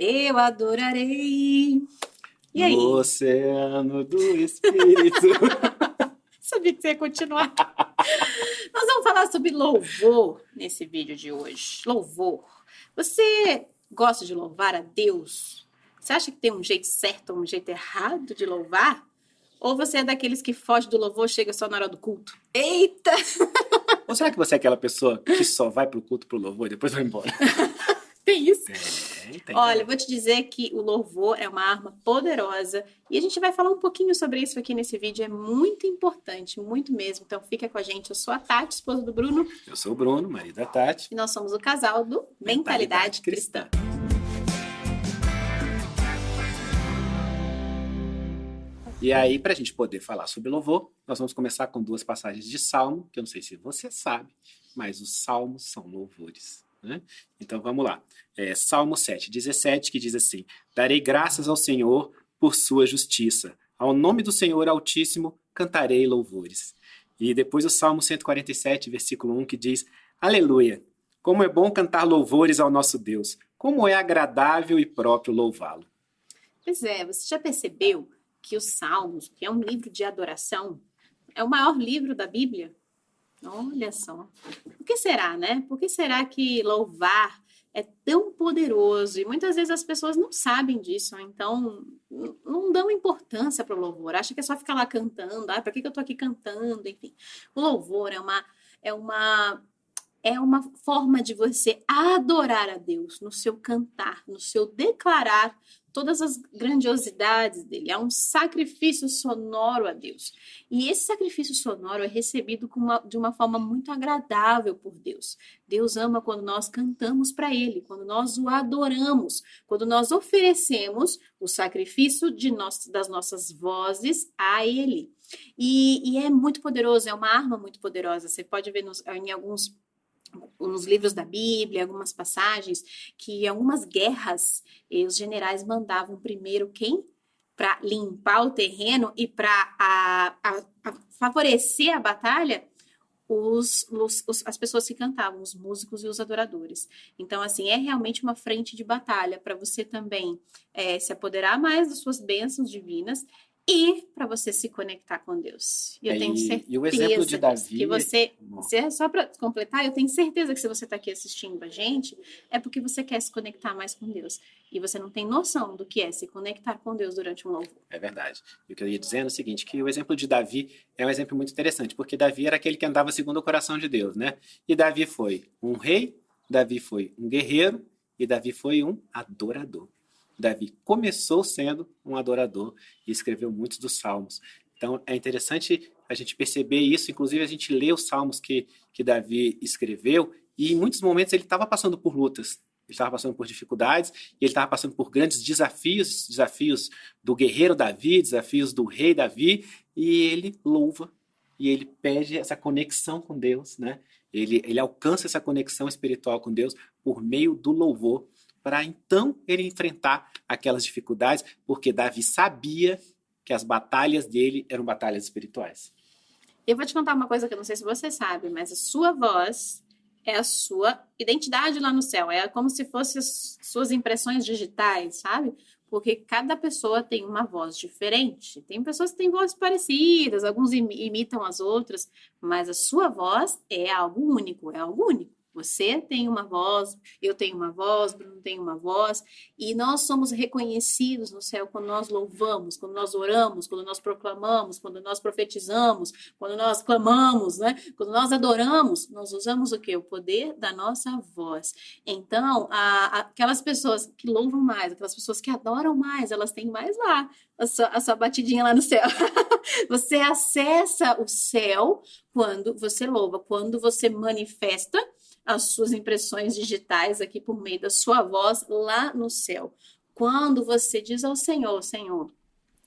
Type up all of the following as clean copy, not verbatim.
Eu adorarei. E aí? No oceano do Espírito. Sabia que você ia continuar. Nós vamos falar sobre louvor nesse vídeo de hoje. Louvor. Você gosta de louvar a Deus? Você acha que tem um jeito certo ou um jeito errado de louvar? Ou você é daqueles que foge do louvor, chega só na hora do culto? Eita! Ou será que você é aquela pessoa que só vai pro culto pro louvor e depois vai embora? Tem isso? Tem. Olha, eu vou te dizer que o louvor é uma arma poderosa e a gente vai falar um pouquinho sobre isso aqui nesse vídeo. É muito importante, muito mesmo. Então fica com a gente. Eu sou a Tati, esposa do Bruno. Eu sou o Bruno, marido da Tati. E nós somos o casal do Mentalidade Cristã. E aí, para a gente poder falar sobre louvor, nós vamos começar com duas passagens de Salmo, que eu não sei se você sabe, mas os salmos são louvores, né? Então vamos lá. Salmo 7:17, que diz assim: Darei graças ao Senhor por sua justiça. Ao nome do Senhor Altíssimo cantarei louvores. E depois o Salmo 147, versículo 1, que diz: Aleluia! Como é bom cantar louvores ao nosso Deus. Como é agradável e próprio louvá-lo. Pois é, você já percebeu que os Salmos, que é um livro de adoração, é o maior livro da Bíblia? Olha só. Por que será, né? Por que será que louvar é tão poderoso? E muitas vezes as pessoas não sabem disso, então não dão importância para o louvor. Acha que é só ficar lá cantando. Para que eu estou aqui cantando? Enfim, o louvor é uma forma de você adorar a Deus no seu cantar, no seu declarar todas as grandiosidades dele. É um sacrifício sonoro a Deus. E esse sacrifício sonoro é recebido de uma forma muito agradável por Deus. Deus ama quando nós cantamos para Ele, quando nós o adoramos, quando nós oferecemos o sacrifício das nossas vozes a Ele. E é muito poderoso, é uma arma muito poderosa. Você pode ver em alguns nos livros da Bíblia, algumas passagens, que em algumas guerras, os generais mandavam primeiro quem? Para limpar o terreno e para favorecer a batalha, as pessoas que cantavam, os músicos e os adoradores. Então, assim, é realmente uma frente de batalha para você também se apoderar mais das suas bênçãos divinas e para você se conectar com Deus. Eu tenho certeza e o exemplo de Davi, que você só para completar, eu tenho certeza que se você está aqui assistindo a gente, é porque você quer se conectar mais com Deus. E você não tem noção do que é se conectar com Deus durante um louvor. É verdade. E o que eu ia dizendo é o seguinte, que o exemplo de Davi é um exemplo muito interessante, porque Davi era aquele que andava segundo o coração de Deus, né? E Davi foi um rei, Davi foi um guerreiro e Davi foi um adorador. Davi começou sendo um adorador e escreveu muitos dos salmos. Então é interessante a gente perceber isso, inclusive a gente lê os salmos que Davi escreveu e em muitos momentos ele estava passando por lutas, ele estava passando por dificuldades e ele estava passando por grandes desafios do guerreiro Davi, desafios do rei Davi, e ele louva e ele pede essa conexão com Deus, né? Ele alcança essa conexão espiritual com Deus por meio do louvor, para então ele enfrentar aquelas dificuldades, porque Davi sabia que as batalhas dele eram batalhas espirituais. Eu vou te contar uma coisa que eu não sei se você sabe, mas a sua voz é a sua identidade lá no céu. É como se fossem as suas impressões digitais, sabe? Porque cada pessoa tem uma voz diferente. Tem pessoas que têm vozes parecidas, alguns imitam as outras, mas a sua voz é algo único, é algo único. Você tem uma voz, eu tenho uma voz, Bruno tem uma voz, e nós somos reconhecidos no céu quando nós louvamos, quando nós oramos, quando nós proclamamos, quando nós profetizamos, quando nós clamamos, né? Quando nós adoramos, nós usamos o quê? O poder da nossa voz. Então, aquelas pessoas que louvam mais, aquelas pessoas que adoram mais, elas têm mais lá a sua batidinha lá no céu. Você acessa o céu quando você louva, quando você manifesta as suas impressões digitais aqui por meio da sua voz lá no céu. Quando você diz ao Senhor, Senhor,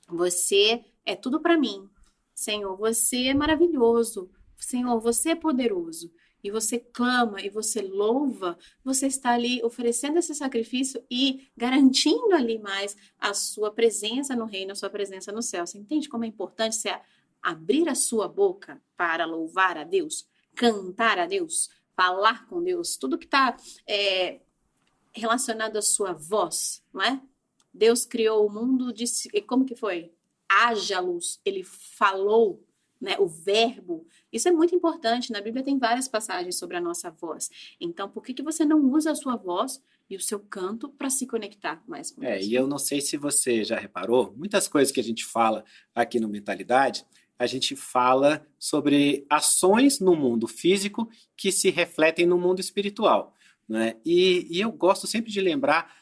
você é tudo para mim. Senhor, você é maravilhoso. Senhor, você é poderoso. E você clama e você louva, você está ali oferecendo esse sacrifício e garantindo ali mais a sua presença no reino, a sua presença no céu. Você entende como é importante você abrir a sua boca para louvar a Deus, cantar a Deus, falar com Deus, tudo que está relacionado à sua voz, não é? Deus criou o mundo, disse, e como que foi? Haja luz, ele falou, né, o verbo. Isso é muito importante, na Bíblia tem várias passagens sobre a nossa voz. Então, por que você não usa a sua voz e o seu canto para se conectar mais com Deus? E eu não sei se você já reparou, muitas coisas que a gente fala aqui no Mentalidade, a gente fala sobre ações no mundo físico que se refletem no mundo espiritual, né? E eu gosto sempre de lembrar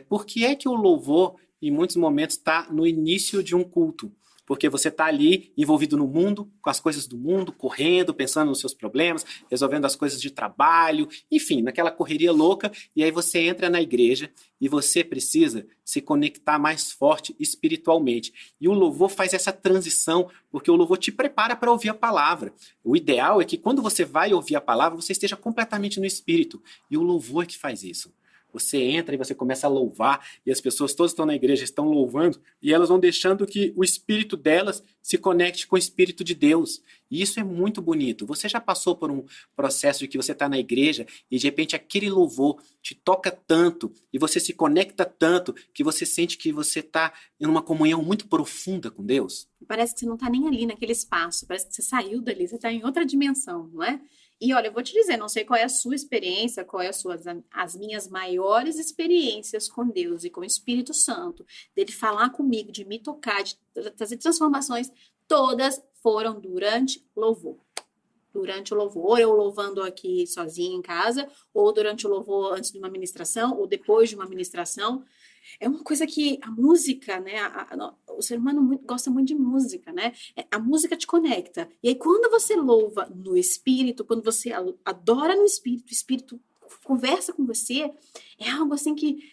por que é que o louvor, em muitos momentos, está no início de um culto. Porque você está ali envolvido no mundo, com as coisas do mundo, correndo, pensando nos seus problemas, resolvendo as coisas de trabalho, enfim, naquela correria louca, e aí você entra na igreja e você precisa se conectar mais forte espiritualmente. E o louvor faz essa transição, porque o louvor te prepara para ouvir a palavra. O ideal é que quando você vai ouvir a palavra, você esteja completamente no espírito, e o louvor é que faz isso. Você entra e você começa a louvar, e as pessoas todas estão na igreja, estão louvando, e elas vão deixando que o espírito delas se conecte com o espírito de Deus. E isso é muito bonito. Você já passou por um processo de que você está na igreja e de repente aquele louvor te toca tanto e você se conecta tanto que você sente que você está em uma comunhão muito profunda com Deus? Parece que você não está nem ali naquele espaço, parece que você saiu dali, você está em outra dimensão, não é? E olha, eu vou te dizer, não sei qual é a sua experiência, qual é as minhas maiores experiências com Deus e com o Espírito Santo, dele falar comigo, de me tocar, de trazer transformações, todas foram durante louvor. Durante o louvor, ou eu louvando aqui sozinha em casa, ou durante o louvor antes de uma ministração, ou depois de uma ministração. É uma coisa que a música, né? O ser humano gosta muito de música, né? A música te conecta. E aí, quando você louva no Espírito, quando você adora no Espírito, o Espírito conversa com você, é algo assim que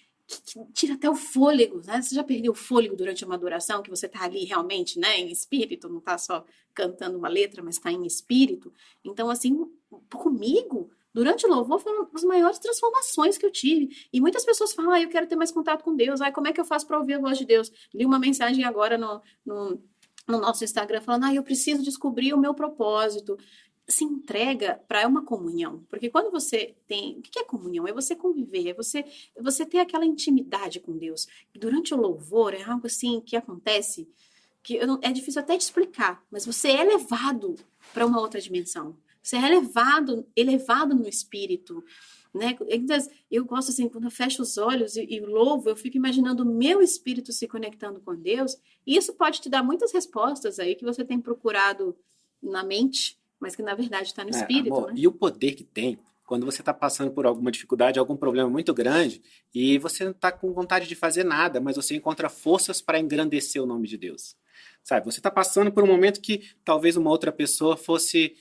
tira até o fôlego, né? Você já perdeu o fôlego durante uma adoração, que você tá ali realmente, né? Em espírito, não tá só cantando uma letra, mas tá em espírito. Então, assim, comigo, durante o louvor foram as maiores transformações que eu tive. E muitas pessoas falam, eu quero ter mais contato com Deus. Como é que eu faço para ouvir a voz de Deus? Li uma mensagem agora no nosso Instagram falando, eu preciso descobrir o meu propósito. Se entrega para uma comunhão. Porque quando você tem... O que é comunhão? É você conviver, é você ter aquela intimidade com Deus. E durante o louvor é algo assim que acontece que é difícil até de explicar, mas você é levado para uma outra dimensão. Você é elevado no espírito, né? Eu gosto assim, quando eu fecho os olhos e louvo, eu fico imaginando o meu espírito se conectando com Deus, e isso pode te dar muitas respostas aí que você tem procurado na mente, mas que na verdade está no espírito, amor, né? E o poder que tem quando você está passando por alguma dificuldade, algum problema muito grande, e você não está com vontade de fazer nada, mas você encontra forças para engrandecer o nome de Deus. Sabe, você está passando por um momento que talvez uma outra pessoa fosse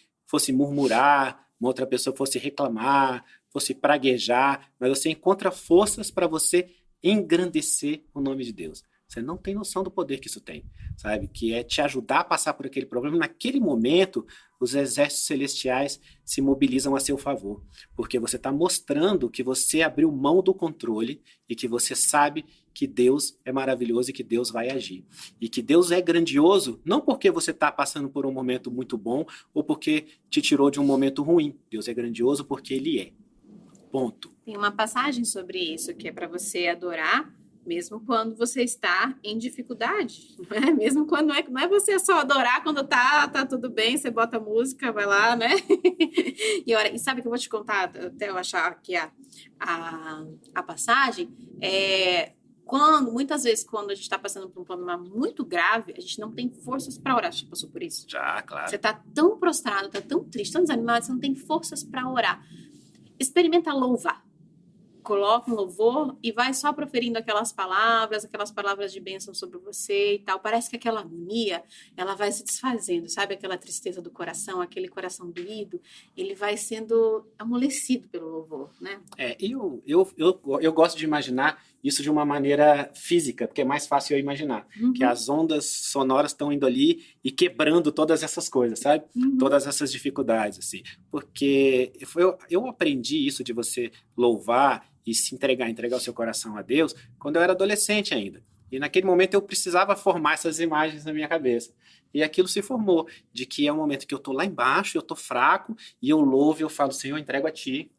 murmurar, uma outra pessoa fosse reclamar, fosse praguejar, mas você encontra forças para você engrandecer o nome de Deus. Você não tem noção do poder que isso tem, sabe? Que é te ajudar a passar por aquele problema. Naquele momento, os exércitos celestiais se mobilizam a seu favor, porque você está mostrando que você abriu mão do controle e que você sabe que Deus é maravilhoso e que Deus vai agir. E que Deus é grandioso, não porque você está passando por um momento muito bom ou porque te tirou de um momento ruim. Deus é grandioso porque Ele é. Ponto. Tem uma passagem sobre isso, que é para você adorar mesmo quando você está em dificuldade, né? Mesmo quando não é você só adorar quando tá tudo bem, você bota música, vai lá, né? E sabe que eu vou te contar, até eu achar aqui a passagem, muitas vezes quando a gente está passando por um problema muito grave, a gente não tem forças para orar. Você passou por isso? Já, claro. Você está tão prostrado, está tão triste, tão desanimado, você não tem forças para orar. Experimenta louvar. Coloca um louvor e vai só proferindo aquelas palavras de bênção sobre você e tal. Parece que aquela agonia, ela vai se desfazendo, sabe? Aquela tristeza do coração, aquele coração doído, ele vai sendo amolecido pelo louvor, né? Eu gosto de imaginar isso de uma maneira física, porque é mais fácil eu imaginar. Uhum. Que as ondas sonoras estão indo ali e quebrando todas essas coisas, sabe? Uhum. Todas essas dificuldades, assim. Porque eu aprendi isso de você louvar e se entregar o seu coração a Deus quando eu era adolescente ainda. E naquele momento eu precisava formar essas imagens na minha cabeça. E aquilo se formou, de que é um momento que eu estou lá embaixo, eu estou fraco, e eu louvo e eu falo, Senhor, eu entrego a Ti.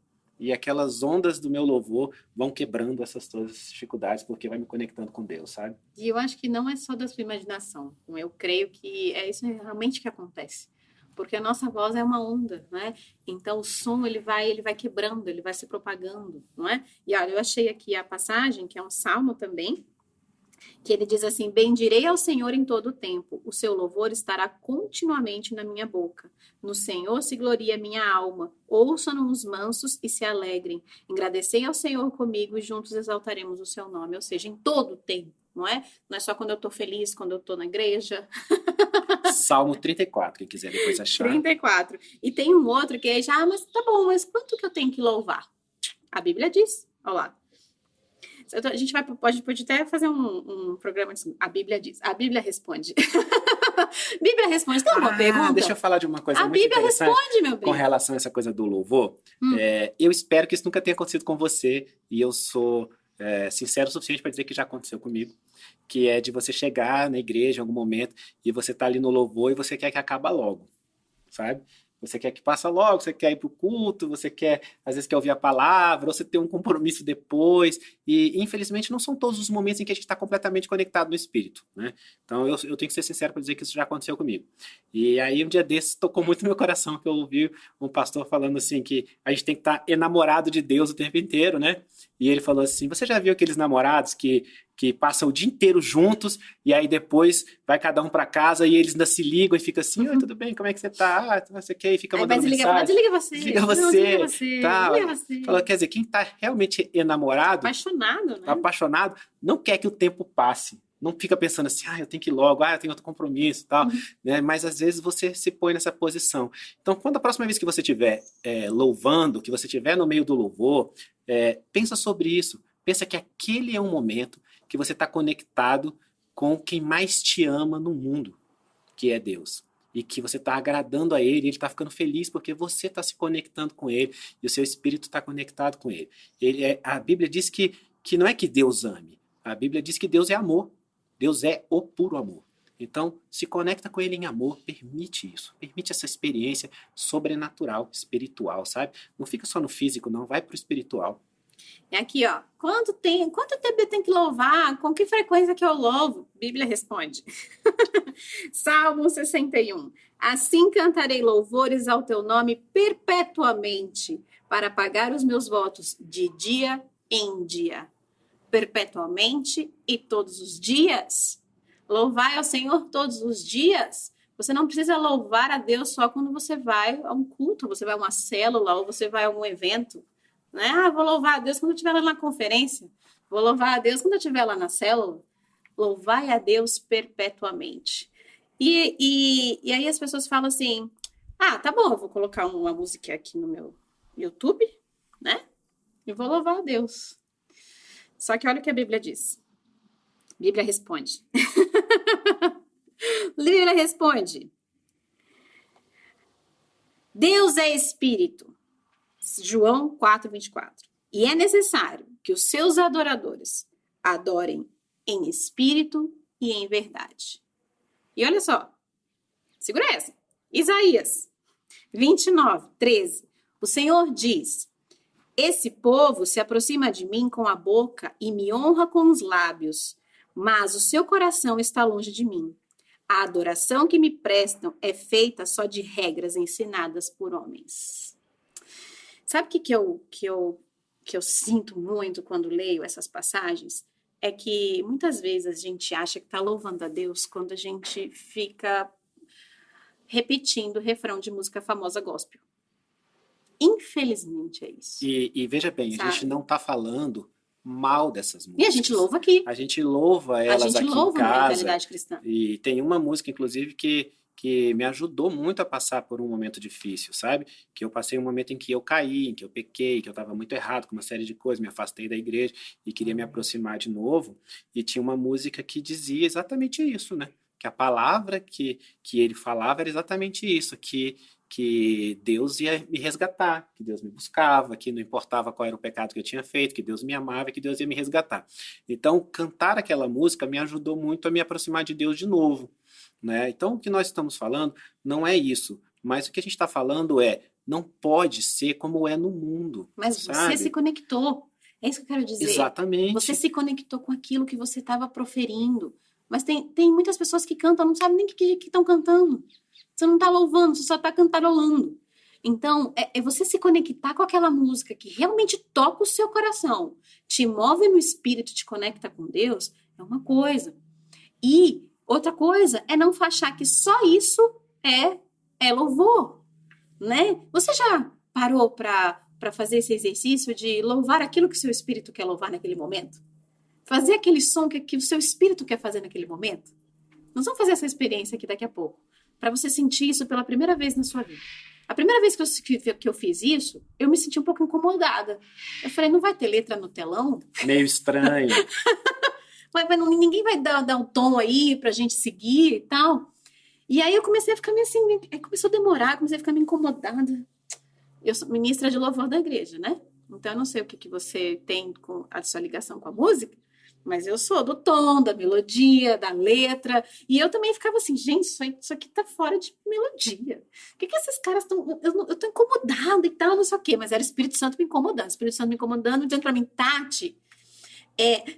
E aquelas ondas do meu louvor vão quebrando essas todas as dificuldades, porque vai me conectando com Deus, sabe? E eu acho que não é só da sua imaginação. Eu creio que é isso realmente que acontece. Porque a nossa voz é uma onda, né? Então o som ele vai quebrando, ele vai se propagando, não é? E olha, eu achei aqui a passagem, que é um salmo também, que ele diz assim: bendirei ao Senhor em todo o tempo, o seu louvor estará continuamente na minha boca. No Senhor se gloria a minha alma, ouçam-no os mansos e se alegrem. Agradecei ao Senhor comigo e juntos exaltaremos o seu nome. Ou seja, em todo o tempo, não é? Não é só quando eu estou feliz, quando eu estou na igreja. Salmo 34, quem quiser depois achar. 34. E tem um outro que é já, mas tá bom, mas quanto que eu tenho que louvar? A Bíblia diz, olha lá. A gente pode até fazer um programa assim. A Bíblia diz. A Bíblia responde. Bíblia responde. Tem alguma pergunta? Deixa eu falar de uma coisa a muito Bíblia interessante responde, meu bem. com relação a essa coisa do louvor. Eu espero que isso nunca tenha acontecido com você, e eu sou sincero o suficiente para dizer que já aconteceu comigo, que é de você chegar na igreja em algum momento e você tá ali no louvor e você quer que acabe logo, sabe? Você quer que passe logo, você quer ir para o culto, você quer, às vezes, quer ouvir a palavra, ou você tem um compromisso depois. E, infelizmente, não são todos os momentos em que a gente está completamente conectado no Espírito, né? Então, eu tenho que ser sincero para dizer que isso já aconteceu comigo. E aí, um dia desses, tocou muito no meu coração, que eu ouvi um pastor falando assim, que a gente tem que estar enamorado de Deus o tempo inteiro, né? E ele falou assim, você já viu aqueles namorados que passam o dia inteiro juntos e aí depois vai cada um para casa e eles ainda se ligam e fica assim, oi, tudo bem, como é que você tá? Ah, você quer? E fica mandando mensagem. Desliga você. Desliga você. Tá. Desliga você. Falou, quer dizer, quem tá realmente enamorado, apaixonado, né? Apaixonado, não quer que o tempo passe. Não fica pensando assim, eu tenho que ir logo, eu tenho outro compromisso e tal, né? Mas às vezes você se põe nessa posição. Então, quando a próxima vez que você estiver louvando, que você estiver no meio do louvor, pensa sobre isso. Pensa que aquele é um momento que você está conectado com quem mais te ama no mundo, que é Deus. E que você está agradando a Ele, Ele está ficando feliz porque você está se conectando com Ele e o seu espírito está conectado com Ele. A Bíblia diz que não é que Deus ame, a Bíblia diz que Deus é amor. Deus é o puro amor. Então, se conecta com Ele em amor, permite isso. Permite essa experiência sobrenatural, espiritual, sabe? Não fica só no físico, não. Vai pro espiritual. É aqui, ó. Quanto tempo eu tenho que louvar? Com que frequência que eu louvo? Bíblia responde. Salmo 61. Assim cantarei louvores ao teu nome perpetuamente, para pagar os meus votos de dia em dia. Perpetuamente e todos os dias. Louvai ao Senhor todos os dias. Você não precisa louvar a Deus só quando você vai a um culto, você vai a uma célula ou você vai a algum evento. Né? Vou louvar a Deus quando eu estiver lá na conferência. Vou louvar a Deus quando eu estiver lá na célula. Louvai a Deus perpetuamente. E aí as pessoas falam assim, tá bom, eu vou colocar uma música aqui no meu YouTube, né? E vou louvar a Deus. Só que olha o que a Bíblia diz. Bíblia responde. Bíblia responde. Deus é Espírito. João 4:24. E é necessário que os seus adoradores adorem em espírito e em verdade. E olha só. Segura essa. Isaías 29:13. O Senhor diz: esse povo se aproxima de mim com a boca e me honra com os lábios, mas o seu coração está longe de mim. A adoração que me prestam é feita só de regras ensinadas por homens. Sabe o que eu sinto muito quando leio essas passagens? É que muitas vezes a gente acha que está louvando a Deus quando a gente fica repetindo o refrão de música famosa gospel. Infelizmente é isso. E veja bem, sabe? A gente não está falando mal dessas músicas. E a gente louva aqui. A gente louva elas aqui em casa. A gente louva na mentalidade cristã. E tem uma música, inclusive, que me ajudou muito a passar por um momento difícil, sabe? Que eu passei um momento em que eu caí, em que eu pequei, que eu estava muito errado com uma série de coisas, me afastei da igreja e queria me aproximar de novo. E tinha uma música que dizia exatamente isso, né? Que a palavra que ele falava era exatamente isso, que Deus ia me resgatar, que Deus me buscava, que não importava qual era o pecado que eu tinha feito, que Deus me amava e que Deus ia me resgatar. Então, cantar aquela música me ajudou muito a me aproximar de Deus de novo. Né? Então, o que nós estamos falando não é isso, mas o que a gente está falando é não pode ser como é no mundo. Mas sabe? você se conectou. É isso que eu quero dizer. Exatamente. Você se conectou com aquilo que você estava proferindo. Mas tem muitas pessoas que cantam, não sabem nem o que estão cantando. Você não está louvando, você só está cantarolando. Então, é você se conectar com aquela música que realmente toca o seu coração, te move no espírito, te conecta com Deus, é uma coisa. E outra coisa é não achar que só isso é louvor, né? Você já parou para fazer esse exercício de louvar aquilo que o seu espírito quer louvar naquele momento? Fazer aquele som que o seu espírito quer fazer naquele momento? Nós vamos fazer essa experiência aqui daqui a pouco, para você sentir isso pela primeira vez na sua vida. A primeira vez que eu fiz isso, eu me senti um pouco incomodada. Eu falei, não vai ter letra no telão? Meio estranho. Ninguém vai dar um tom aí pra gente seguir e tal. E aí eu comecei a ficar meio assim, começou a demorar, comecei a ficar meio incomodada. Eu sou ministra de louvor da igreja, né? Então eu não sei o que você tem com a sua ligação com a música, mas eu sou do tom, da melodia, da letra. E eu também ficava assim, gente, isso aqui tá fora de melodia. O que esses caras estão... Eu tô incomodada e tal, não sei o quê. Mas era o Espírito Santo me incomodando. O Espírito Santo me incomodando, dizendo pra mim, Tati,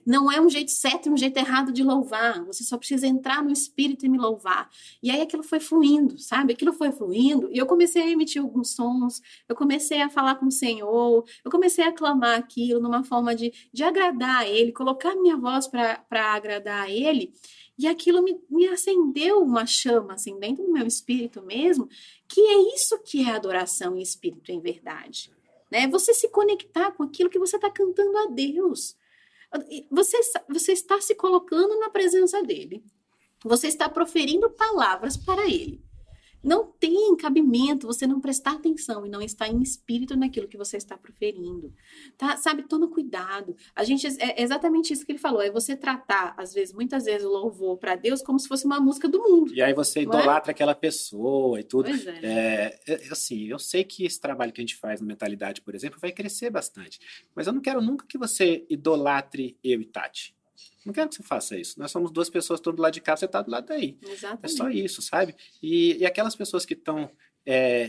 não é um jeito certo e um jeito errado de louvar. Você só precisa entrar no Espírito e me louvar. E aí aquilo foi fluindo, sabe? Aquilo foi fluindo. E eu comecei a emitir alguns sons. Eu comecei a falar com o Senhor. Eu comecei a clamar aquilo numa forma de agradar a Ele. Colocar minha voz para agradar a Ele. E aquilo me acendeu uma chama, assim, dentro do meu espírito mesmo. Que é isso que é adoração em espírito, em verdade. Né? Você se conectar com aquilo que você está cantando a Deus. Você está se colocando na presença dele. Você está proferindo palavras para ele. Não tem cabimento você não prestar atenção e não estar em espírito naquilo que você está proferindo. Tá? Sabe, toma cuidado. É exatamente isso que ele falou. É você tratar, muitas vezes, o louvor para Deus como se fosse uma música do mundo. E aí você idolatra aquela pessoa e tudo. Pois é. Assim, eu sei que esse trabalho que a gente faz na mentalidade, por exemplo, vai crescer bastante. Mas eu não quero nunca que você idolatre eu e Tati. Não quero que você faça isso. Nós somos duas pessoas, todo lado de cá, você está do lado daí. Exatamente. É só isso, sabe? E aquelas pessoas que estão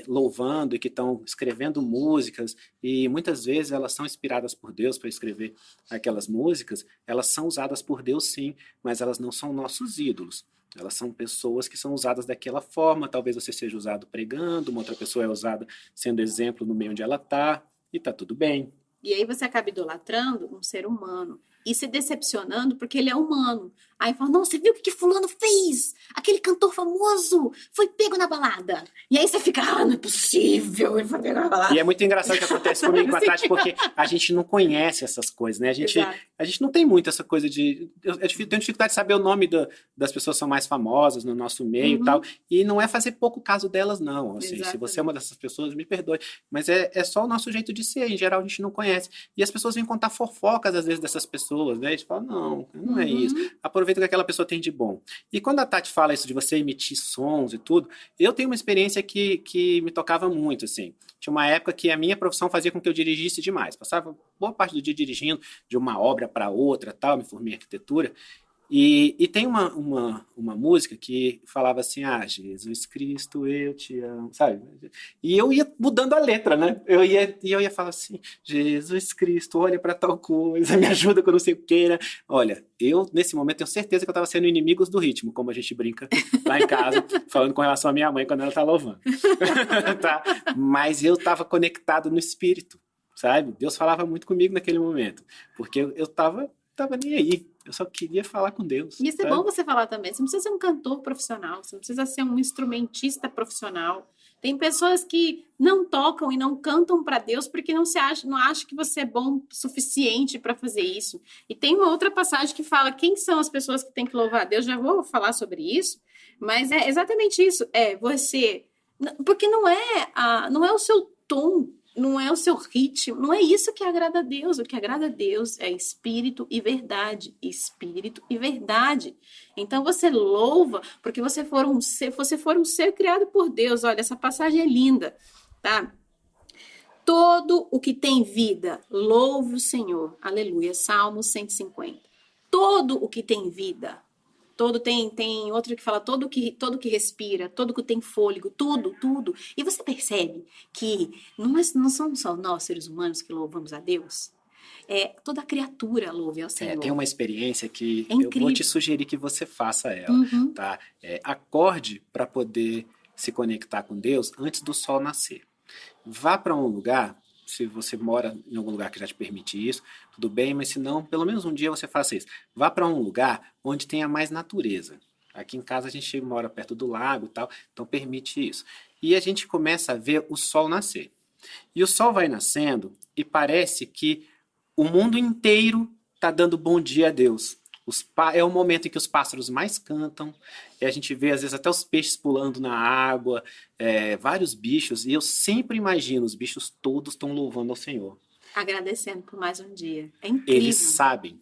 louvando e que estão escrevendo músicas, e muitas vezes elas são inspiradas por Deus para escrever aquelas músicas, elas são usadas por Deus sim, mas elas não são nossos ídolos. Elas são pessoas que são usadas daquela forma. Talvez você seja usado pregando, uma outra pessoa é usada sendo exemplo no meio onde ela está, e está tudo bem. E aí você acaba idolatrando um ser humano e se decepcionando porque ele é humano. Aí fala, não, você viu o que fulano fez? Aquele cantor famoso foi pego na balada. E aí você fica, não é possível, ele foi pego na balada. E é muito engraçado o que acontece comigo com a Tati, porque a gente não conhece essas coisas, né? A gente não tem muito essa coisa de... Eu tenho dificuldade de saber o nome das pessoas que são mais famosas no nosso meio e tal. E não é fazer pouco caso delas, não. Assim, se você é uma dessas pessoas, me perdoe. Mas é só o nosso jeito de ser. Em geral, a gente não conhece. E as pessoas vêm contar fofocas, às vezes, dessas pessoas, né? A gente fala, não é isso. Aproveita o que aquela pessoa tem de bom. E quando a Tati fala isso de você emitir sons e tudo, eu tenho uma experiência que me tocava muito, assim. Tinha uma época que a minha profissão fazia com que eu dirigisse demais. Passava boa parte do dia dirigindo de uma obra para outra, tal, me formei em arquitetura. E tem uma música que falava assim, Jesus Cristo, eu te amo, sabe? E eu ia mudando a letra, né? Eu ia falar assim, Jesus Cristo, olha para tal coisa, me ajuda com não sei o que, né? Olha, eu nesse momento tenho certeza que eu estava sendo inimigos do ritmo, como a gente brinca lá em casa, falando com relação à minha mãe quando ela tá louvando. Tá? Mas eu estava conectado no espírito, sabe? Deus falava muito comigo naquele momento, porque eu tava nem aí. Eu só queria falar com Deus. E isso é bom você falar também. Você não precisa ser um cantor profissional, você não precisa ser um instrumentista profissional. Tem pessoas que não tocam e não cantam para Deus porque não acham que você é bom o suficiente para fazer isso. E tem uma outra passagem que fala quem são as pessoas que têm que louvar a Deus. Já vou falar sobre isso, mas é exatamente isso. Você... Porque não é o seu tom, não é o seu ritmo, não é isso que agrada a Deus. O que agrada a Deus é espírito e verdade. Espírito e verdade. Então você louva porque você for um ser criado por Deus. Olha, essa passagem é linda, tá? Todo o que tem vida, louve o Senhor. Aleluia. Salmo 150. Todo o que tem vida, Todo tem outro que fala todo que respira, todo que tem fôlego, tudo. E você percebe que não somos só nós, seres humanos, que louvamos a Deus. Toda criatura louve ao Senhor. Tem uma experiência que É eu incrível. vou te sugerir que você faça ela, Uhum. tá? Acorde para poder se conectar com Deus antes do sol nascer. Vá para um lugar, se você mora em algum lugar que já te permite isso, tudo bem, mas se não, pelo menos um dia você faça isso. Vá para um lugar onde tenha mais natureza. Aqui em casa a gente mora perto do lago e tal, então permite isso. E a gente começa a ver o sol nascer. E o sol vai nascendo e parece que o mundo inteiro está dando bom dia a Deus. É o momento em que os pássaros mais cantam, e a gente vê às vezes até os peixes pulando na água, vários bichos, e eu sempre imagino, os bichos todos estão louvando ao Senhor. Agradecendo por mais um dia. É incrível. Eles sabem.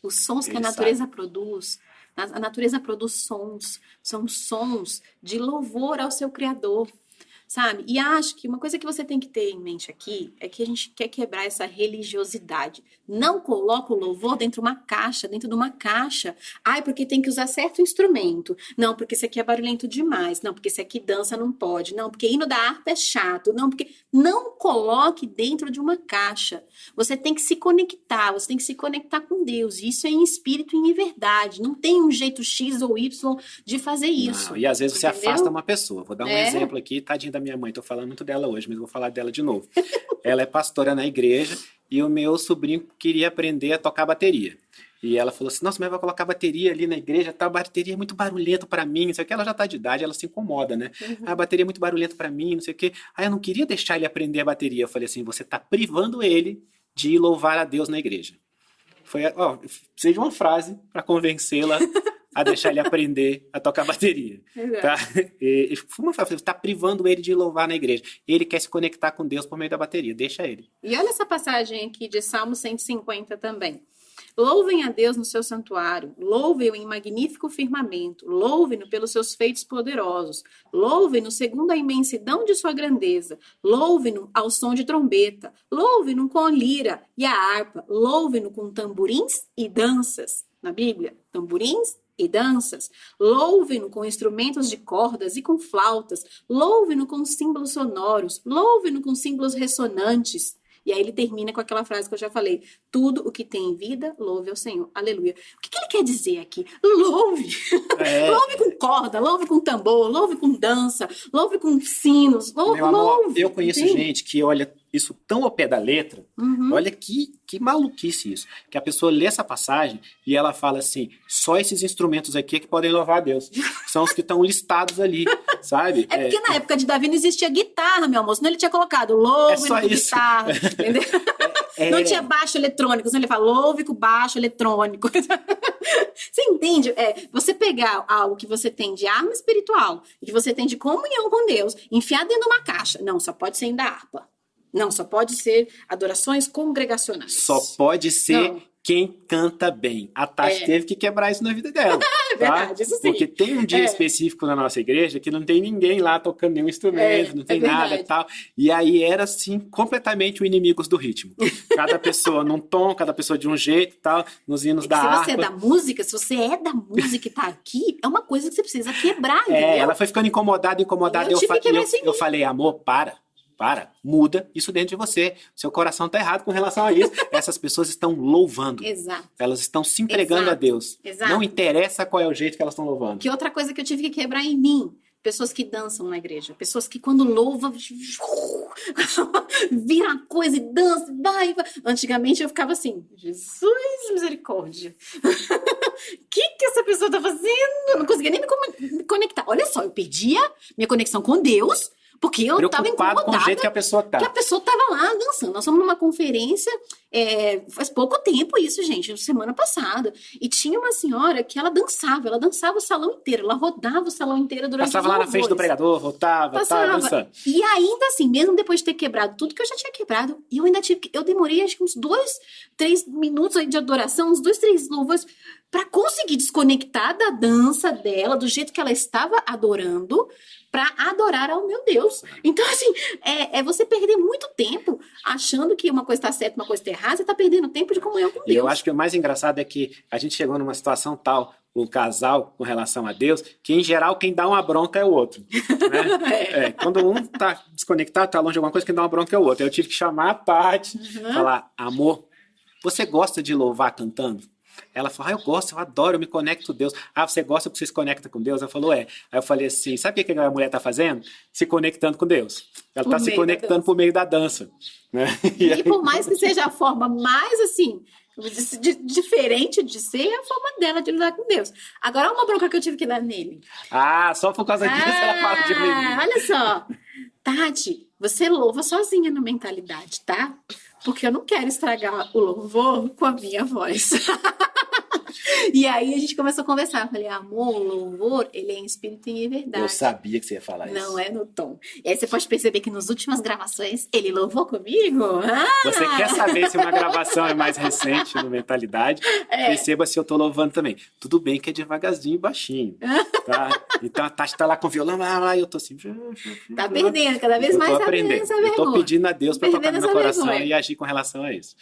Os sons que a natureza produz. A natureza produz sons. São sons de louvor ao seu Criador. Sabe? E acho que uma coisa que você tem que ter em mente aqui é que a gente quer quebrar essa religiosidade. Não coloca o louvor dentro de uma caixa. Ai, porque tem que usar certo instrumento. Não, porque esse aqui é barulhento demais. Não, porque esse aqui dança não pode. Não, porque hino da harpa é chato. Não, porque... Não coloque dentro de uma caixa. Você tem que se conectar. Você tem que se conectar com Deus. Isso é em espírito e em verdade. Não tem um jeito X ou Y de fazer isso. Não, e às vezes você afasta uma pessoa. Vou dar um exemplo aqui, tadinha da minha mãe. Tô falando muito dela hoje, mas vou falar dela de novo. Ela é pastora na igreja e o meu sobrinho queria aprender a tocar bateria. E ela falou assim, nossa, mas vai colocar bateria ali na igreja, tá? A bateria é muito barulhento pra mim, não sei o que. Ela já tá de idade, ela se incomoda, né? A bateria é muito barulhento pra mim, não sei o que. Aí eu não queria deixar ele aprender a bateria. Eu falei assim, você tá privando ele de ir louvar a Deus na igreja. Precisei de uma frase pra convencê-la a deixar ele aprender a tocar bateria. Tá? E uma frase, você está privando ele de louvar na igreja. Ele quer se conectar com Deus por meio da bateria, deixa ele. E olha essa passagem aqui de Salmo 150 também. Louvem a Deus no seu santuário, louvem-o em magnífico firmamento, louvem-no pelos seus feitos poderosos, louvem-no segundo a imensidão de sua grandeza, louvem-no ao som de trombeta, louvem-no com a lira e a harpa, louvem-no com tamborins e danças. Na Bíblia, tamborins e danças, louvem-no com instrumentos de cordas e com flautas, louvem-no com símbolos sonoros, louvem-no com símbolos ressonantes. E aí ele termina com aquela frase que eu já falei, tudo o que tem vida, louve ao Senhor, aleluia. O que ele quer dizer aqui? Louve! Louve com corda, louve com tambor, louve com dança, louve com sinos, louve. Eu conheço gente que olha isso tão ao pé da letra, olha que maluquice isso, que a pessoa lê essa passagem e ela fala assim, só esses instrumentos aqui que podem louvar a Deus, são os que estão listados ali, sabe? É porque na época de Davi não existia guitarra, meu amor, senão ele tinha colocado louve com guitarra, entendeu? Não tinha baixo eletrônico, senão ele fala louve com baixo eletrônico. Você entende? Você pegar algo que você tem de arma espiritual, que você tem de comunhão com Deus, enfiar dentro de uma caixa, não, só pode ser ainda harpa. Não, só pode ser adorações congregacionais. Só pode ser quem canta bem. A Tati teve que quebrar isso na vida dela. É verdade, isso sim. Porque tem um dia específico na nossa igreja que não tem ninguém lá tocando nenhum instrumento, não tem nada e tal. E aí era, assim, completamente o inimigos do ritmo. Cada pessoa num tom, cada pessoa de um jeito e tal, nos hinos da harpa. Se você é da música e tá aqui, é uma coisa que você precisa quebrar, entendeu? Ela foi ficando incomodada. Eu falei, amor, para, muda isso dentro de você. Seu coração tá errado com relação a isso. Essas pessoas estão louvando. Exato. Elas estão se entregando a Deus. Exato. Não interessa qual é o jeito que elas estão louvando. Que outra coisa que eu tive que quebrar em mim? Pessoas que dançam na igreja. Pessoas que quando louvam, vira a coisa e dança, vai. Antigamente eu ficava assim, Jesus, misericórdia. O que essa pessoa tá fazendo? Eu não conseguia nem me conectar. Olha só, eu perdia minha conexão com Deus, porque eu tava incomodada com o jeito que a pessoa tá. Que a pessoa tava lá dançando. Nós fomos numa conferência, faz pouco tempo isso, gente, semana passada. E tinha uma senhora que ela dançava o salão inteiro, ela rodava o salão inteiro durante Passava lá na frente do pregador, voltava, tava dançando. E ainda assim, mesmo depois de ter quebrado tudo que eu já tinha quebrado, eu demorei acho que uns 2, 3 minutos aí de adoração, uns 2, 3 louvores. para conseguir desconectar da dança dela, do jeito que ela estava adorando, para adorar ao meu Deus. Então, assim, é você perder muito tempo achando que uma coisa está certa, uma coisa está errada, você está perdendo tempo de comunhão com Deus. E eu acho que o mais engraçado é que a gente chegou numa situação tal, o casal, com relação a Deus, que em geral quem dá uma bronca é o outro. Né? Quando um tá desconectado, tá longe de alguma coisa, quem dá uma bronca é o outro. Eu tive que chamar a Paty, falar, amor, você gosta de louvar cantando? Ela falou, eu gosto, eu adoro, eu me conecto com Deus. Você gosta porque você se conecta com Deus? Ela falou, Aí eu falei assim, sabe o que a mulher tá fazendo? Se conectando com Deus. Ela tá se conectando por meio da dança. Né? E por mais que seja a forma mais, assim, diferente de ser, é a forma dela de lidar com Deus. Agora, uma bronca que eu tive que dar nele. Só por causa disso ela fala de mim. Olha só. Tati, você louva sozinha na mentalidade, tá? Porque eu não quero estragar o louvor com a minha voz. E aí a gente começou a conversar. Eu falei, amor, o louvor, ele é em espírito e em verdade. Eu sabia que você ia falar isso. Não é no tom. E aí você pode perceber que nas últimas gravações, ele louvou comigo. Você quer saber se uma gravação é mais recente no Mentalidade? Perceba se eu tô louvando também. Tudo bem que é devagarzinho e baixinho. Tá? Então a Tati tá lá com o violão, e eu tô assim... Tá perdendo, cada vez mais eu tô aprendendo. Eu tô pedindo a Deus pra tocar no meu coração e agir com relação a isso.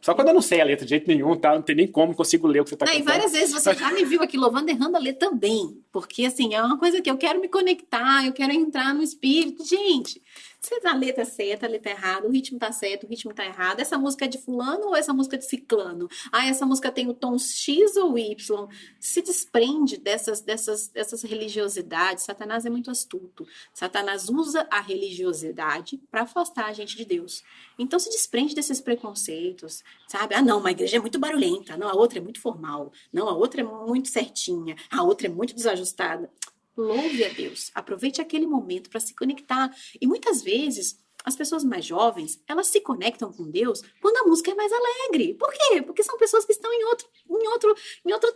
Só quando eu não sei a letra de jeito nenhum, tá? Não tem nem como, consigo ler o que você tá cantando. E várias vezes você já me viu aqui louvando, errando a letra também. Porque, assim, é uma coisa que eu quero me conectar, eu quero entrar no espírito. Gente, se a letra é certa, a letra é errada, o ritmo tá certo, o ritmo tá errado. Essa música é de fulano ou essa música é de ciclano? Essa música tem o tom X ou Y? Se desprende dessas religiosidades. Satanás é muito astuto. Satanás usa a religiosidade para afastar a gente de Deus. Então, se desprende desses preconceitos, sabe? Não, uma igreja é muito barulhenta. Não, a outra é muito formal. Não, a outra é muito certinha. A outra é muito desajustada. Louve a Deus. Aproveite aquele momento para se conectar. E muitas vezes, as pessoas mais jovens, elas se conectam com Deus quando a música é mais alegre. Por quê? Porque são pessoas que estão em outro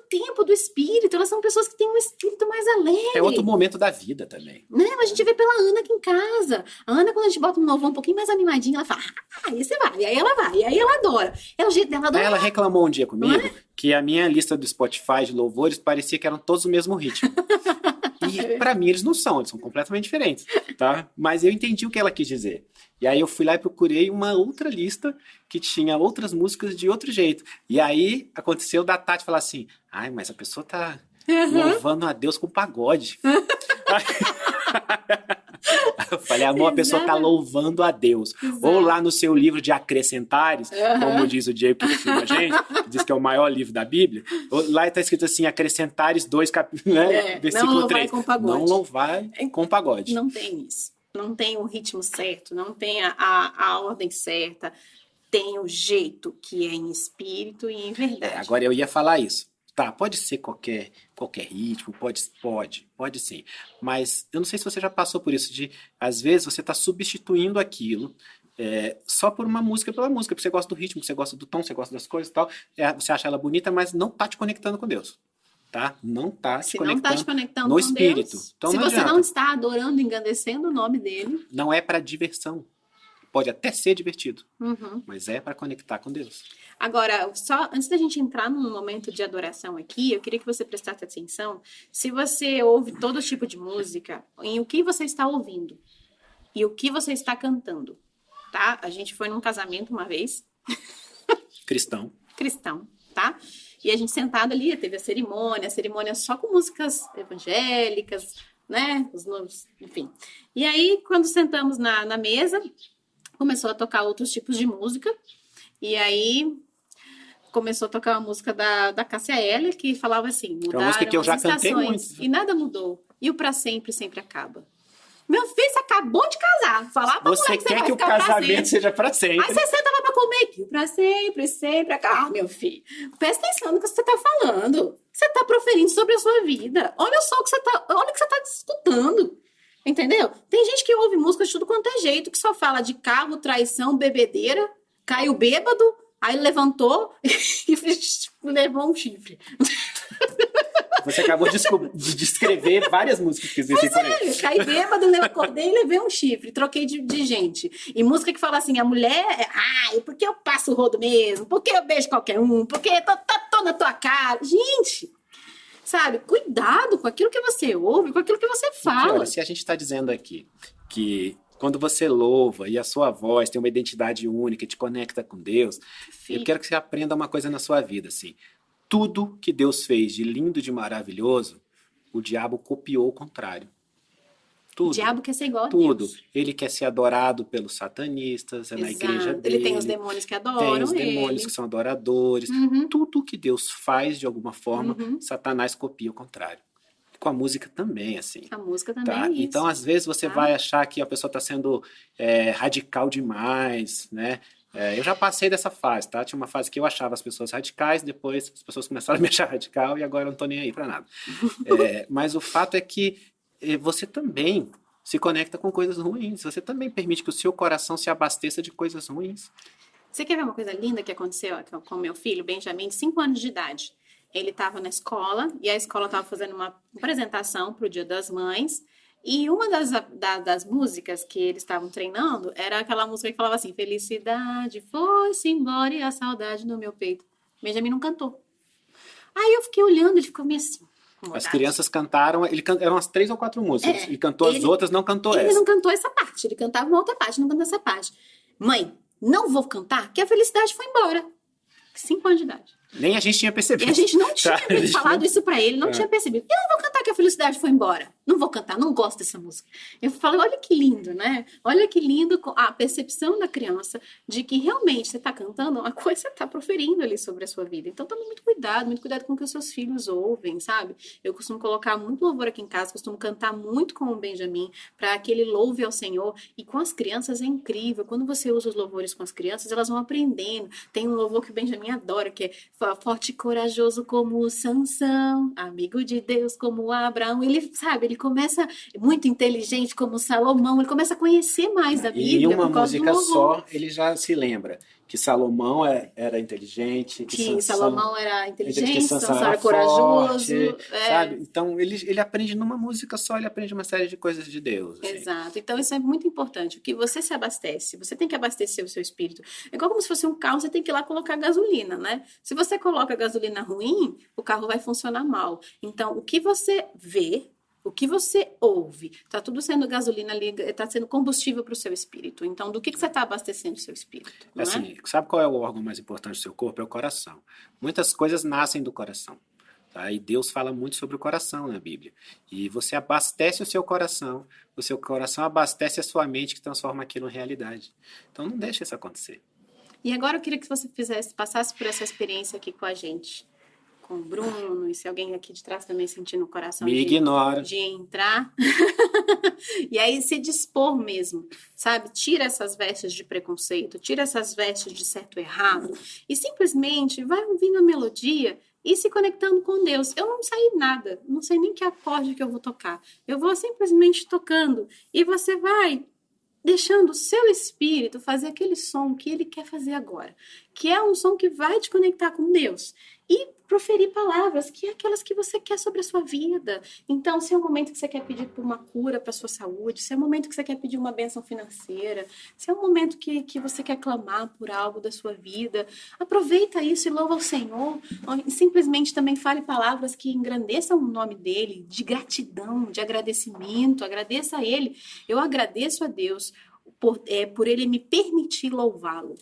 tempo do espírito. Elas são pessoas que têm um espírito mais alegre. É outro momento da vida também. Né? A gente vê pela Ana aqui em casa. A Ana, quando a gente bota um novão um pouquinho mais animadinho, ela fala, aí você vai. E aí ela vai. E aí ela adora. É o jeito dela adorar. Ela reclamou um dia comigo que a minha lista do Spotify de louvores parecia que eram todos o mesmo ritmo. E pra mim eles não são, eles são completamente diferentes, tá? Mas eu entendi o que ela quis dizer. E aí eu fui lá e procurei uma outra lista que tinha outras músicas de outro jeito. E aí aconteceu da Tati falar assim, mas a pessoa tá louvando a Deus com pagode. Eu falei, amor, a pessoa tá louvando a Deus. Exato. Ou lá no seu livro de Acrescentares, como diz o Diego que filma a gente, que diz que é o maior livro da Bíblia, lá tá escrito assim, Acrescentares 2, né? Versículo 3. Não louvar com pagode. Não tem isso. Não tem o ritmo certo, não tem a ordem certa. Tem o jeito que é em espírito e em verdade. Agora eu ia falar isso. Tá, pode ser qualquer ritmo, pode sim. Mas eu não sei se você já passou por isso, às vezes você está substituindo aquilo só por uma música pela música, porque você gosta do ritmo, você gosta do tom, você gosta das coisas e tal, você acha ela bonita, mas não tá te conectando com Deus. Tá? Não tá te conectando no espírito. Deus, então, se você não está adorando, engrandecendo o nome dele. Não é para diversão. Pode até ser divertido, mas é para conectar com Deus. Agora, só antes da gente entrar num momento de adoração aqui, eu queria que você prestasse atenção. Se você ouve todo tipo de música, em o que você está ouvindo e o que você está cantando, tá? A gente foi num casamento uma vez. Cristão, tá? E a gente sentado ali, teve a cerimônia só com músicas evangélicas, né? Os novos, enfim. E aí, quando sentamos na mesa, começou a tocar outros tipos de música. E aí começou a tocar uma música da Cássia Eller, que falava assim, mudaram uma música que eu já cantei muito. E nada mudou. E o pra sempre sempre acaba. Meu filho, você acabou de casar. Falar pra você mulher que quer que o casamento seja pra sempre. Aí você senta lá pra comer. E o pra sempre, sempre acaba. Meu filho, presta atenção no que você tá falando. Você tá proferindo sobre a sua vida. Olha só o que você tá escutando. Entendeu? Tem gente que ouve música de tudo quanto é jeito, que só fala de carro, traição, bebedeira, caiu bêbado, aí levantou e levou um chifre. Você acabou de descrever várias músicas que existem por aí. Caí bêbado, acordei e levei um chifre, troquei de gente. E música que fala assim, a mulher, porque eu passo o rodo mesmo, porque eu beijo qualquer um, porque tá pau na tua cara. Gente, sabe, cuidado com aquilo que você ouve, com aquilo que você fala. Porque, olha, se a gente está dizendo aqui que quando você louva e a sua voz tem uma identidade única e te conecta com Deus, eu quero que você aprenda uma coisa na sua vida, assim. Tudo que Deus fez de lindo, de maravilhoso, o diabo copiou o contrário. Tudo. O diabo quer ser igual a Tudo. Deus. Ele quer ser adorado pelos satanistas, é na igreja Exato. dele. Ele tem os demônios que Tem adoram os demônios ele. que são adoradores. Uhum. Tudo que Deus faz, de alguma forma, Uhum. Satanás copia o contrário. Com a música também, assim. A música também Tá? é isso. Então, às vezes, você tá? vai achar que a pessoa está sendo radical demais, né? Eu já passei dessa fase, tá? Tinha uma fase que eu achava as pessoas radicais, depois as pessoas começaram a me achar radical e agora eu não estou nem aí para nada. Mas o fato é que você também se conecta com coisas ruins. Você também permite que o seu coração se abasteça de coisas ruins. Você quer ver uma coisa linda que aconteceu com meu filho, Benjamin, de 5 anos de idade? Ele estava na escola e a escola estava fazendo uma apresentação para o Dia das Mães. E uma das músicas que eles estavam treinando era aquela música que falava assim: felicidade foi-se embora e a saudade no meu peito. Benjamin não cantou. Aí eu fiquei olhando, ele ficou meio assim. As crianças cantaram, eram umas 3 ou 4 músicas. Ele cantou as outras, não cantou essa. Ele não cantou essa parte, ele cantava uma outra parte, não cantou essa parte. Mãe, não vou cantar, que a felicidade foi embora. 5 anos de idade. Nem a gente tinha percebido. E a gente não tinha falado não... isso pra ele, não tinha percebido. Eu não vou cantar que a felicidade foi embora. Não vou cantar, não gosto dessa música. Eu falei, olha que lindo, né? Olha que lindo a percepção da criança de que realmente você tá cantando uma coisa que você tá proferindo ali sobre a sua vida. Então tome muito cuidado com o que os seus filhos ouvem, sabe? Eu costumo colocar muito louvor aqui em casa, costumo cantar muito com o Benjamin para que ele louve ao Senhor. E com as crianças é incrível. Quando você usa os louvores com as crianças, elas vão aprendendo. Tem um louvor que o Benjamin adora, que é forte e corajoso como Sansão, amigo de Deus como Abraão. Ele, sabe, ele começa muito inteligente como Salomão, ele começa a conhecer mais da Bíblia. E uma por causa música do só, ele já se lembra que Salomão era inteligente, que Salomão era inteligente, que Sansão era corajoso. Sabe? Então ele aprende numa música só, ele aprende uma série de coisas de Deus. Assim. Exato. Então isso é muito importante. O que você se abastece, você tem que abastecer o seu espírito. É igual como se fosse um carro, você tem que ir lá colocar gasolina, né? Se você coloca gasolina ruim, o carro vai funcionar mal. Então, o que você vê, o que você ouve, tá tudo sendo gasolina ali, tá sendo combustível para o seu espírito. Então, do que você está abastecendo o seu espírito? Não assim, sabe qual é o órgão mais importante do seu corpo? É o coração. Muitas coisas nascem do coração. Tá? E Deus fala muito sobre o coração na Bíblia. E você abastece o seu coração abastece a sua mente, que transforma aquilo em realidade. Então, não deixe isso acontecer. E agora eu queria que você passasse por essa experiência aqui com a gente. Com o Bruno, e se alguém aqui de trás também sentir no coração de entrar. E aí se dispor mesmo, sabe? Tira essas vestes de preconceito, tira essas vestes de certo e errado e simplesmente vai ouvindo a melodia e se conectando com Deus. Eu não sei nada, não sei nem que acorde que eu vou tocar. Eu vou simplesmente tocando e você vai deixando o seu espírito fazer aquele som que ele quer fazer agora, que é um som que vai te conectar com Deus e proferir palavras que é aquelas que você quer sobre a sua vida. Então, se é um momento que você quer pedir por uma cura para a sua saúde, se é um momento que você quer pedir uma bênção financeira, se é um momento que você quer clamar por algo da sua vida, aproveita isso e louva ao Senhor. E simplesmente também fale palavras que engrandeçam o nome dele, de gratidão, de agradecimento. Agradeça a ele. Eu agradeço a Deus por ele me permitir louvá-lo.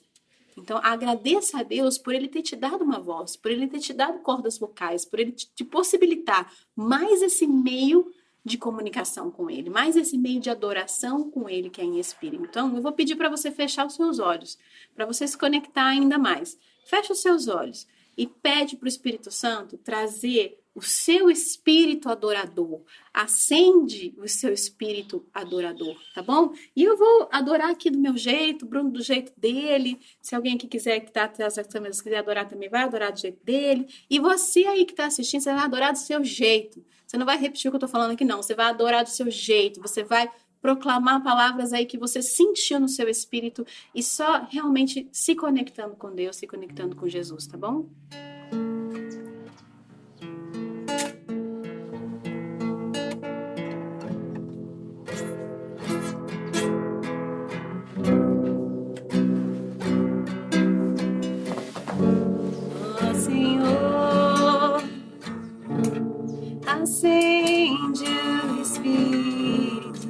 Então, agradeça a Deus por ele ter te dado uma voz, por ele ter te dado cordas vocais, por ele te possibilitar mais esse meio de comunicação com ele, mais esse meio de adoração com ele que é em espírito. Então, eu vou pedir para você fechar os seus olhos, para você se conectar ainda mais. Fecha os seus olhos e pede para o Espírito Santo trazer o seu espírito adorador. Acende o seu espírito adorador, tá bom? E eu vou adorar aqui do meu jeito, Bruno do jeito dele. Se alguém aqui quiser que tá atrás das câmeras quiser adorar também, vai adorar do jeito dele. E você aí que tá assistindo, você vai adorar do seu jeito. Você não vai repetir o que eu tô falando aqui, não. Você vai adorar do seu jeito. Você vai proclamar palavras aí que você sentiu no seu espírito e só realmente se conectando com Deus, se conectando com Jesus, tá bom? Senhor. acende o Espírito.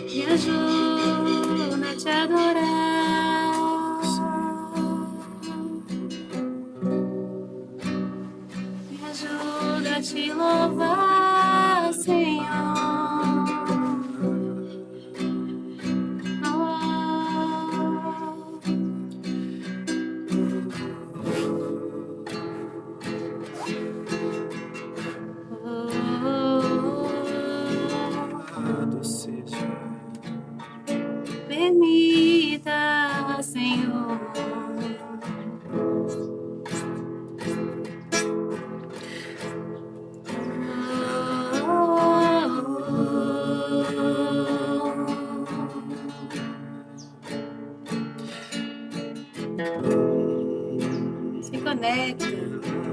Me ajuda a te adorar. Me ajuda a te louvar, Senhor. Louvado seja. Permita, Senhor.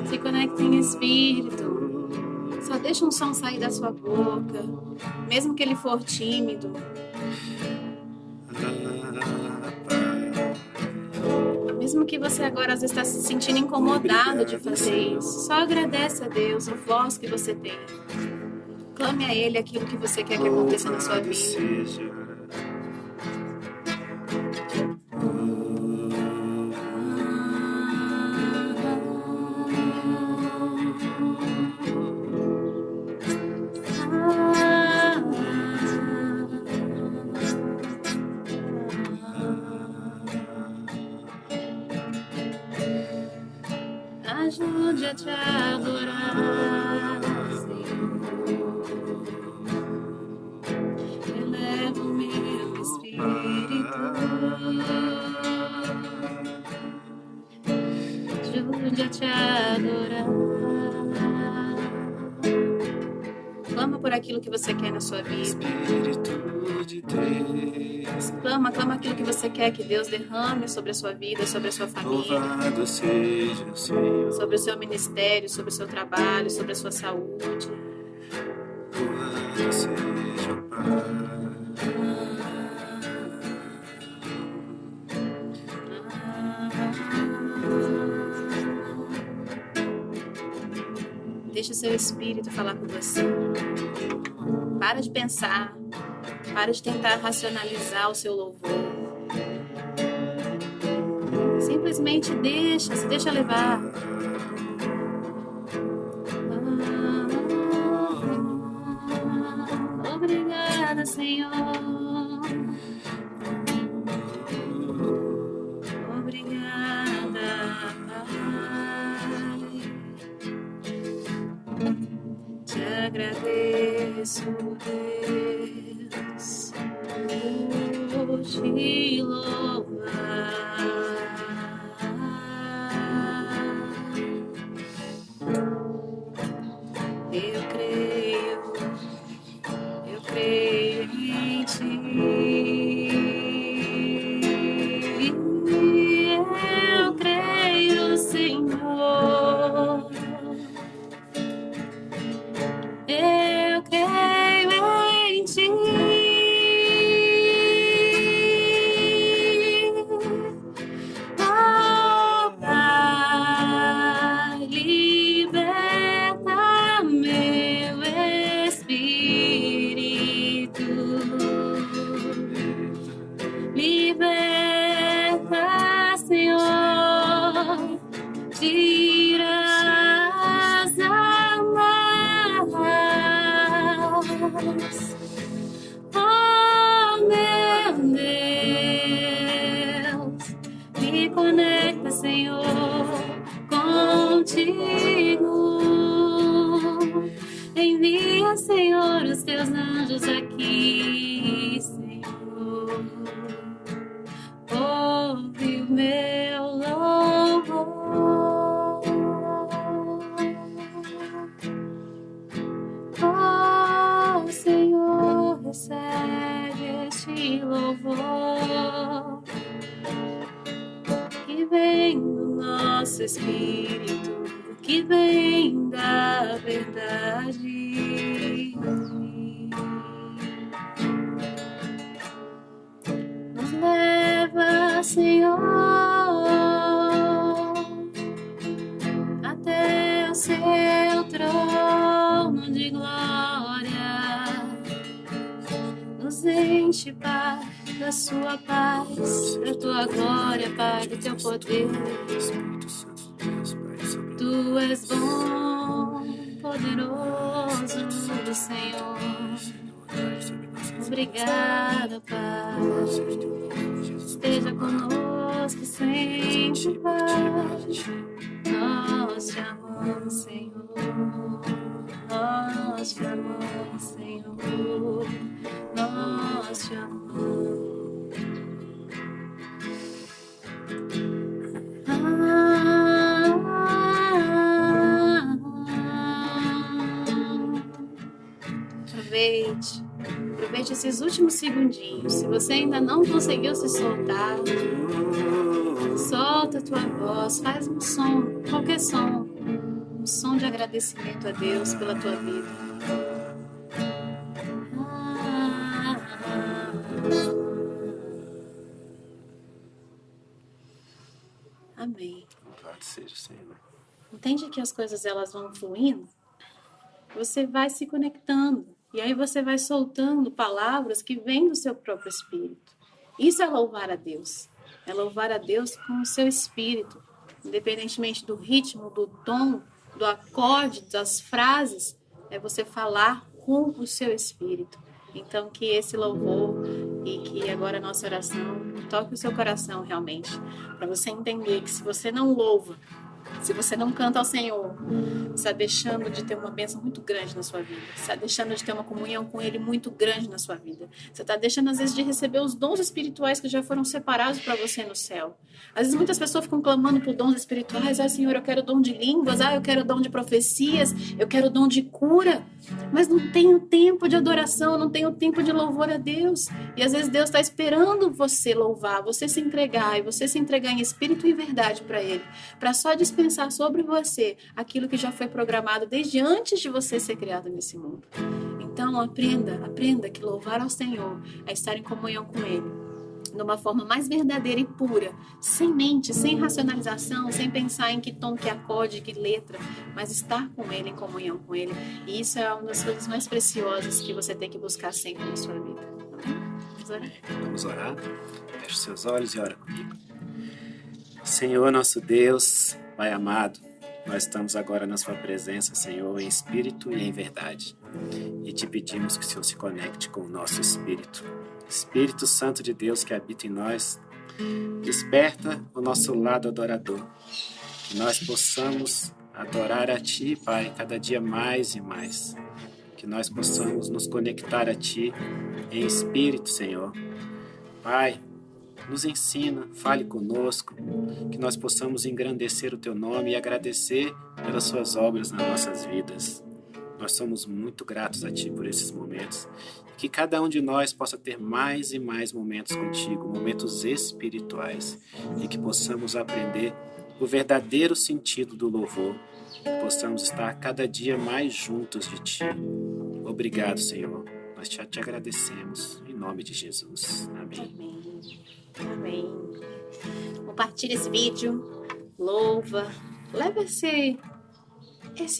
Se conecta em espírito. Só deixa um som sair da sua boca, mesmo que ele for tímido. Mesmo que você agora às vezes está se sentindo incomodado de fazer isso, só agradece a Deus a voz que você tem. Clame a Ele aquilo que você quer que aconteça na sua vida. Ajude a te adorar, Senhor. Eleva o meu espírito. Ajude a te adorar. Clama por aquilo que você quer na sua vida. Espírito de Deus. Clama aquilo que você quer que Deus derrame sobre a sua vida, sobre a sua família. Louvado seja o Senhor. Sobre o seu ministério, sobre o seu trabalho, sobre a sua saúde. Louvado seja o Pai. Deixa o seu espírito falar com você. Para de pensar. Para de tentar racionalizar o seu louvor. Simplesmente se deixa levar. Obrigada, Senhor. Obrigada, Pai. Te agradeço, Deus, por te louvar. Eu creio em ti. Eu creio, Senhor. Eu creio em ti. Oh, Pai, liberta meu espírito. Liberta, Senhor. Tira as amarras. Oh, meu Deus, me conecta, Senhor, contigo. Envia, Senhor, os teus anjos aqui, Senhor. Ouve o meu louvor. Oh, Senhor, recebe este louvor que vem do nosso espírito, que vem da verdade. presente, Pai, da sua paz, da tua glória, Pai, do teu poder. Espírito Santo de Deus, Pai, sobre Tu és bom, poderoso, Senhor. Obrigada, Pai. Esteja conosco sempre, Pai. Nós te amamos, Senhor. Nós te amamos, Senhor. Nós te amamos. Aproveite esses últimos segundinhos. Se você ainda não conseguiu se soltar, solta a tua voz, faz um som, qualquer som, um som de agradecimento a Deus pela tua vida. Amém. Louvado seja o Senhor. Entende que as coisas elas vão fluindo? Você vai se conectando. E aí você vai soltando palavras que vêm do seu próprio espírito. Isso é louvar a Deus. É louvar a Deus com o seu espírito. Independentemente do ritmo, do tom, do acorde, das frases, é você falar com o seu espírito. Então que esse louvor e que agora a nossa oração toque o seu coração realmente. Para você entender que se você não louva, se você não canta ao Senhor, você está deixando de ter uma bênção muito grande na sua vida. Você está deixando de ter uma comunhão com Ele muito grande na sua vida. Você está deixando, às vezes, de receber os dons espirituais que já foram separados para você no céu. Às vezes, muitas pessoas ficam clamando por dons espirituais. Ah, Senhor, eu quero dom de línguas. Ah, eu quero dom de profecias. Eu quero dom de cura. Mas não tenho tempo de adoração, não tenho tempo de louvor a Deus. E, às vezes, Deus está esperando você louvar, você se entregar, e você se entregar em espírito e verdade para Ele. Para só dispensar sobre você aquilo que já foi programado desde antes de você ser criado nesse mundo. Então aprenda que louvar ao Senhor é estar em comunhão com Ele, de uma forma mais verdadeira e pura, sem mente, sem racionalização, sem pensar em que tom, que acorde, que letra, mas estar com Ele, em comunhão com Ele. E isso é uma das coisas mais preciosas que você tem que buscar sempre na sua vida. Vamos orar? Vamos orar. Feche seus olhos e ora comigo. Senhor, nosso Deus, Pai amado, nós estamos agora na sua presença, Senhor, em espírito e em verdade. E te pedimos que o Senhor se conecte com o nosso espírito. Espírito Santo de Deus que habita em nós, desperta o nosso lado adorador. Que nós possamos adorar a Ti, Pai, cada dia mais e mais. Que nós possamos nos conectar a Ti em espírito, Senhor. Pai, nos ensina, fale conosco, que nós possamos engrandecer o Teu nome e agradecer pelas Suas obras nas nossas vidas. Nós somos muito gratos a Ti por esses momentos. Que cada um de nós possa ter mais e mais momentos contigo, momentos espirituais, e que possamos aprender o verdadeiro sentido do louvor, que possamos estar cada dia mais juntos de Ti. Obrigado, Senhor. Nós te agradecemos, em nome de Jesus. Amém. Amém. Compartilhe esse vídeo, louva, leva esse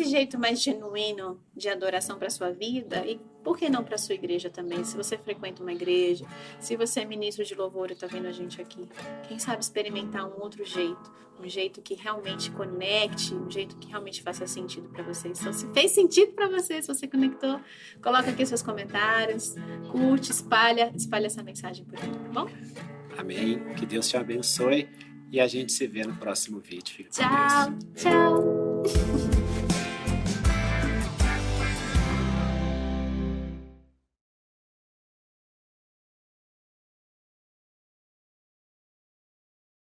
jeito mais genuíno de adoração para sua vida e por que não para sua igreja também? Se você frequenta uma igreja, se você é ministro de louvor e está vendo a gente aqui, quem sabe experimentar um outro jeito, um jeito que realmente conecte, um jeito que realmente faça sentido para você. Então, se fez sentido para você, se você conectou, coloca aqui seus comentários, curte, espalha essa mensagem por aí, tá bom? Amém. Que Deus te abençoe e a gente se vê no próximo vídeo. Fica com Deus. Tchau, tchau.